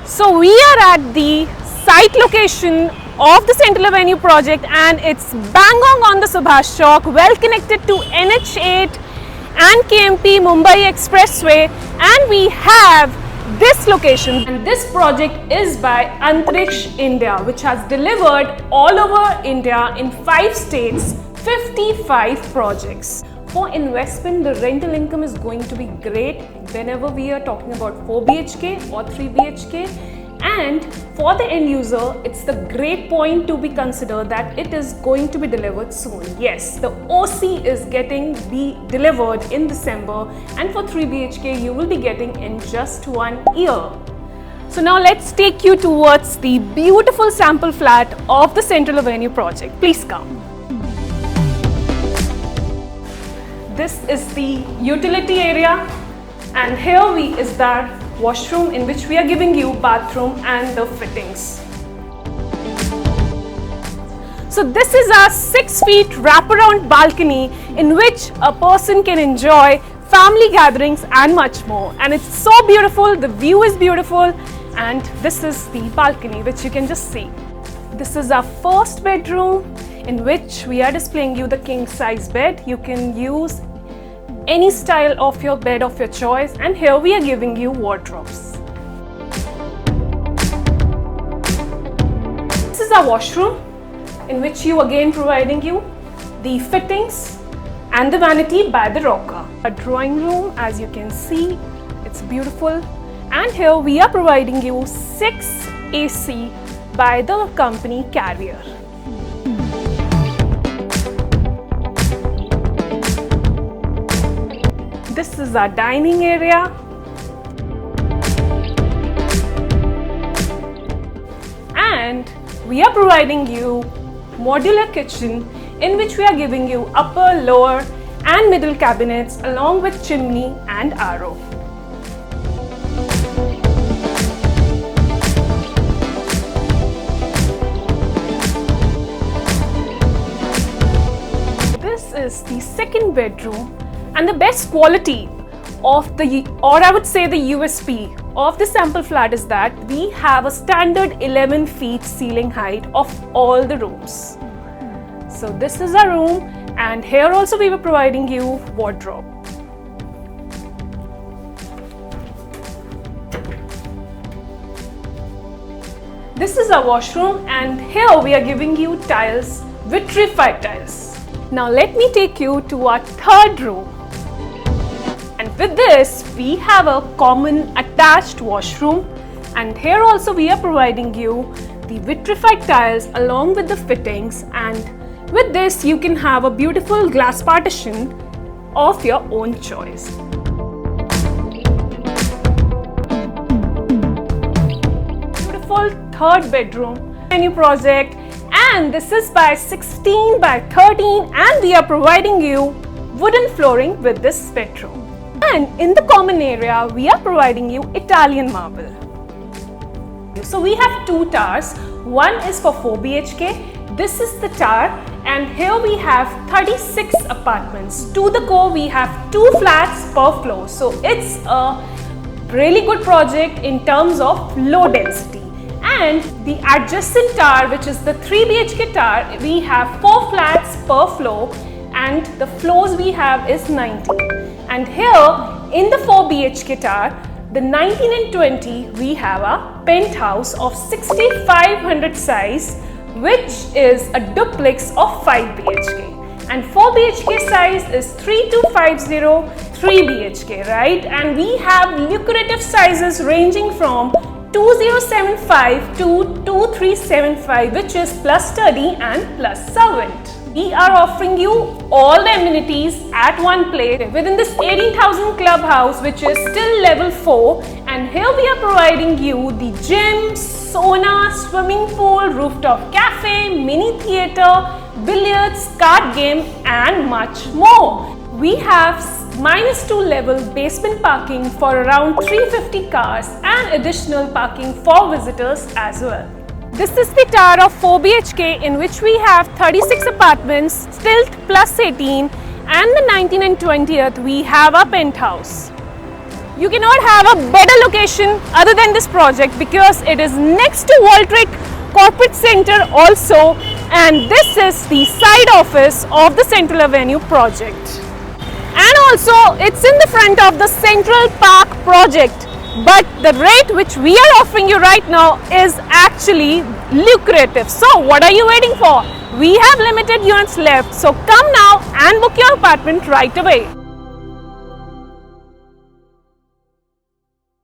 So we are at the site location of the Central Avenue project, and it's bang on the Subhash Chowk, well connected to NH8 and KMP Mumbai Expressway, and we have this location. And this project is by Antariksh India, which has delivered all over India in 5 states, 55 projects. For investment, the rental income is going to be great whenever we are talking about 4 BHK or 3 BHK. And for the end user, it's the great point to be considered that it is going to be delivered soon. Yes, the OC is getting delivered in December, and for 3 BHK, you will be getting in just 1 year. So now let's take you towards the beautiful sample flat of the Central Avenue project. Please come. This is the utility area, and here is the washroom in which we are giving you bathroom and the fittings. So this is our 6 feet wraparound balcony in which a person can enjoy family gatherings and much more. And it's so beautiful, the view is beautiful, and this is the balcony which you can just see. This is our first bedroom in which we are displaying you the king size bed. You can use any style of your bed of your choice, and here we are giving you wardrobes. This is our washroom in which you again providing you the fittings and the vanity by the rocker. A drawing room, as you can see, it's beautiful, and here we are providing you 6 AC by the company Carrier. This is our dining area. And we are providing you modular kitchen in which we are giving you upper, lower and middle cabinets along with chimney and RO. This is the second bedroom. And the best quality of I would say the USP of the sample flat is that we have a standard 11 feet ceiling height of all the rooms. So this is our room, and here also we were providing you wardrobe. This is our washroom, and here we are giving you tiles, vitrified tiles. Now let me take you to our third room. And with this, we have a common attached washroom, and here also we are providing you the vitrified tiles along with the fittings, and with this you can have a beautiful glass partition of your own choice. Beautiful third bedroom Avenue project, and this is by 16 by 13, and we are providing you wooden flooring with this bedroom. And in the common area, we are providing you Italian marble. So we have 2 towers. One is for 4 BHK. This is the tower, and here we have 36 apartments. To the core, we have 2 flats per floor. So it's a really good project in terms of low density. And the adjacent tower, which is the 3 BHK tower, we have 4 flats per floor, and the floors we have is 90. And here in the 4 BHK tower, the 19 and 20, we have a penthouse of 6500 size, which is a duplex of 5 BHK. And 4 BHK size is 3250 3 BHK, right? And we have lucrative sizes ranging from 2075 to 2375, which is plus study and plus servant. We are offering you all the amenities at one place within this 18,000 clubhouse, which is still level 4. And here we are providing you the gym, sauna, swimming pool, rooftop cafe, mini theatre, billiards, card game and much more. We have -2 level basement parking for around 350 cars and additional parking for visitors as well. This is the tower of 4 BHK in which we have 36 apartments, stilt plus 18, and the 19 and 20th we have a penthouse. You cannot have a better location other than this project because it is next to World Trade Corporate Center also, and this is the side office of the Central Avenue project. And also it's in the front of the Central Park project, but the rate which we are offering you right now is actually lucrative. So what are you waiting for? We have limited units left, so come now and book your apartment right away.